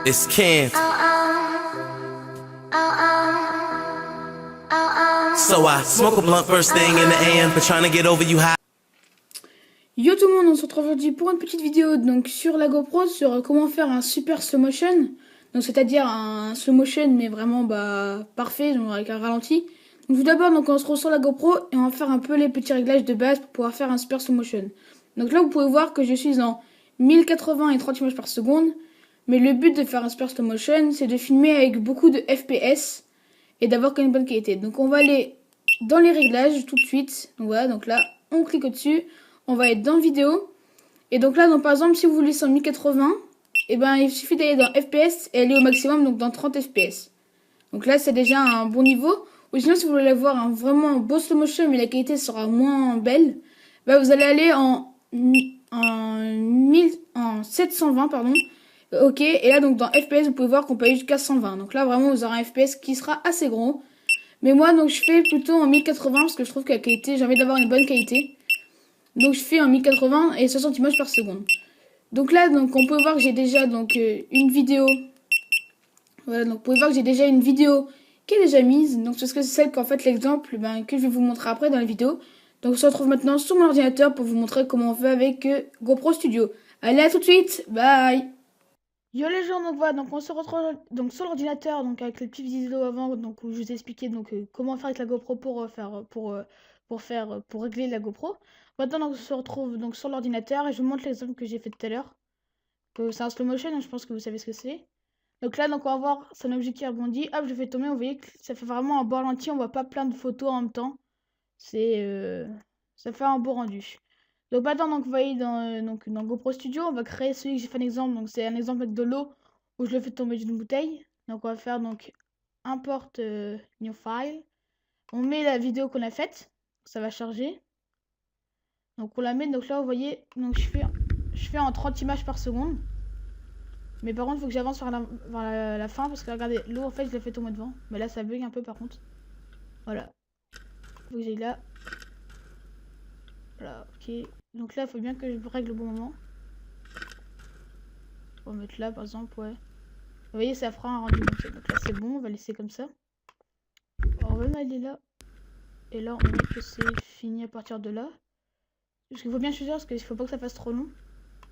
It's Cam. So I smoke a blunt first thing in the AM, but trying to get over you high. Yo tout le monde, on se retrouve aujourd'hui pour une petite vidéo donc sur la GoPro sur comment faire un super slow motion. Donc c'est-à-dire un slow motion mais vraiment parfait, genre avec un ralenti. Donc tout d'abord donc on se retrouve sur la GoPro et on va faire un peu les petits réglages de base pour pouvoir faire un super slow motion. Donc là vous pouvez voir que je suis en 1080 et 30 images par seconde. Mais le but de faire un super slow motion c'est de filmer avec beaucoup de FPS et d'avoir une bonne qualité. Donc on va aller dans les réglages tout de suite. Donc voilà, donc là on clique au-dessus. On va être dans vidéo. Et donc là, donc, par exemple, si vous voulez sur 1080, et ben, il suffit d'aller dans FPS et aller au maximum, donc dans 30 FPS. Donc là, c'est déjà un bon niveau. Ou sinon, si vous voulez avoir un vraiment beau slow motion, mais la qualité sera moins belle, bah, vous allez aller en 720, pardon. Ok, et là, donc dans FPS, vous pouvez voir qu'on peut aller jusqu'à 120. Donc là, vraiment, vous aurez un FPS qui sera assez gros. Mais moi, donc, je fais plutôt en 1080 parce que je trouve que la qualité, j'ai envie d'avoir une bonne qualité. Donc je fais en 1080 et 60 images par seconde. Donc là, donc on peut voir que j'ai déjà une vidéo. Voilà, donc vous pouvez voir que j'ai déjà une vidéo qui est déjà mise. Donc parce que c'est celle qu'en fait l'exemple que je vais vous montrer après dans la vidéo. Donc on se retrouve maintenant sur mon ordinateur pour vous montrer comment on fait avec GoPro Studio. Allez, à tout de suite, bye. Yo les gens, donc voilà, donc on se retrouve donc sur l'ordinateur, donc avec les petites vidéos avant, donc où je vous ai expliqué comment faire avec la GoPro pour régler la GoPro. Maintenant donc, on se retrouve donc sur l'ordinateur et je vous montre l'exemple que j'ai fait tout à l'heure. Que c'est un slow motion, donc je pense que vous savez ce que c'est. Donc là donc on va voir c'est un objet qui rebondit, hop je fais tomber, vous voyez que ça fait vraiment un beau ralenti, on voit pas plein de photos en même temps. C'est ça fait un beau rendu. Donc maintenant, donc, vous voyez dans GoPro Studio, on va créer celui que j'ai fait un exemple. Donc c'est un exemple avec de l'eau où je le fais tomber d'une bouteille. Donc on va faire donc import new file. On met la vidéo qu'on a faite. Ça va charger. Donc on la met. Donc là vous voyez, donc je fais en 30 images par seconde. Mais par contre il faut que j'avance vers la fin parce que regardez, l'eau en fait je l'ai fait tomber devant. Mais là ça bug un peu par contre. Voilà. Faut que j'aille là. Voilà, ok. Donc là il faut bien que je règle le bon moment. On va mettre là par exemple, ouais. Vous voyez, ça fera un rendu comme ça. Donc là, c'est bon, on va laisser comme ça. Alors, on va aller là. Et là, on met que c'est fini à partir de là. Parce qu'il faut bien choisir, parce qu'il faut pas que ça fasse trop long.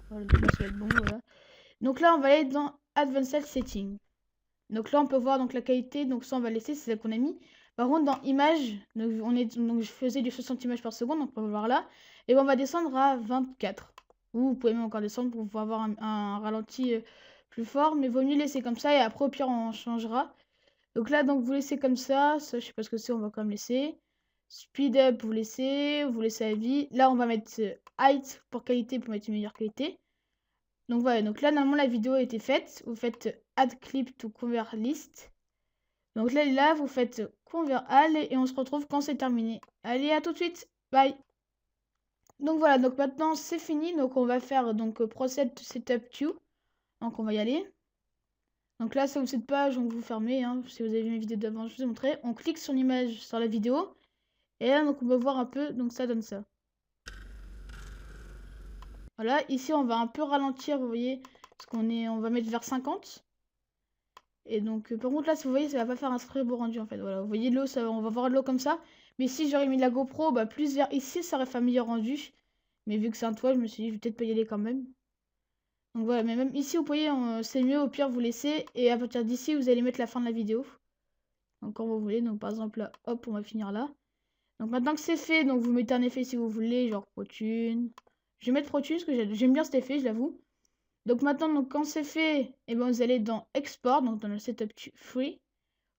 Voilà, donc là, ça va être bon, voilà. Donc là, on va aller dans Advanced Setting. Donc là, on peut voir donc la qualité. Donc ça, on va laisser, c'est celle qu'on a mis. Par contre, dans Images, donc je faisais du 60 images par seconde, donc on va voir là. Et on va descendre à 24. Ou vous pouvez même encore descendre pour pouvoir avoir un ralenti plus fort. Mais vaut mieux laisser comme ça et après, au pire, on changera. Donc là, donc vous laissez comme ça, je sais pas ce que c'est, on va quand même laisser. Speed up, vous laissez à vie. Là, on va mettre height pour qualité, pour mettre une meilleure qualité. Donc voilà, donc là, normalement, la vidéo a été faite. Vous faites add clip to convert list. Donc là, vous faites convert all et on se retrouve quand c'est terminé. Allez, à tout de suite. Bye. Donc voilà, donc maintenant, c'est fini. Donc on va faire donc process to setup to. Donc on va y aller. Donc là, ça vous cette page, donc vous fermez, hein, si vous avez vu mes vidéos d'avant, je vous ai montré. On clique sur l'image, sur la vidéo. Et là, donc on peut voir un peu, donc ça donne ça. Voilà, ici on va un peu ralentir, vous voyez, parce on va mettre vers 50. Et donc, par contre là, si vous voyez, ça va pas faire un très beau rendu en fait. Voilà, vous voyez l'eau, on va voir l'eau comme ça. Mais si j'aurais mis la GoPro, bah plus vers ici, ça aurait fait un meilleur rendu. Mais vu que c'est un toit, je me suis dit, je vais peut-être pas y aller quand même. Donc voilà, mais même ici, vous voyez, c'est mieux, au pire, vous laissez. Et à partir d'ici, vous allez mettre la fin de la vidéo. Donc quand vous voulez, donc par exemple là, hop, on va finir là. Donc maintenant que c'est fait, donc vous mettez un effet si vous voulez, genre ProTune. Je vais mettre ProTune parce que j'aime bien cet effet, je l'avoue. Donc maintenant, donc, quand c'est fait, et eh ben, vous allez dans Export, donc dans le Setup Free.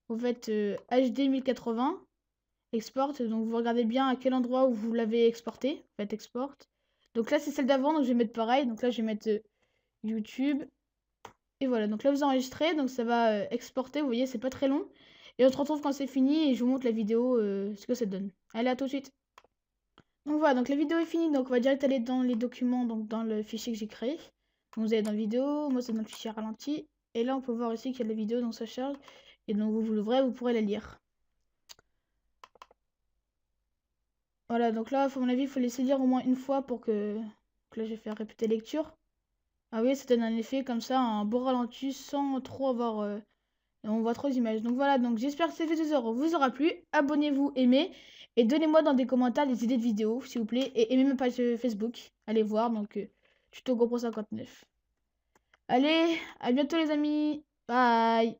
Vous faites HD 1080, Export, donc vous regardez bien à quel endroit où vous l'avez exporté. Vous faites Export. Donc là c'est celle d'avant, donc je vais mettre pareil. Donc là je vais mettre YouTube. Et voilà, donc là vous enregistrez, donc ça va exporter, vous voyez, c'est pas très long. Et on se retrouve quand c'est fini et je vous montre la vidéo, ce que ça donne. Allez, à tout de suite. Donc voilà, donc la vidéo est finie, donc on va direct aller dans les documents, donc dans le fichier que j'ai créé. Donc vous allez dans vidéo, moi c'est dans le fichier ralenti. Et là on peut voir ici qu'il y a la vidéo, donc ça charge. Et donc vous l'ouvrez, vous pourrez la lire. Voilà, donc là, à mon avis, il faut laisser lire au moins une fois pour que là je vais faire répéter lecture. Ah oui, ça donne un effet comme ça, un beau ralenti sans trop avoir... on voit trop d'images. Donc voilà, donc j'espère que cette vidéo vous aura plu. Abonnez-vous, aimez. Et donnez-moi dans des commentaires des idées de vidéos, s'il vous plaît. Et aimez ma page Facebook. Allez voir, donc tuto GoPro 59. Allez, à bientôt les amis. Bye.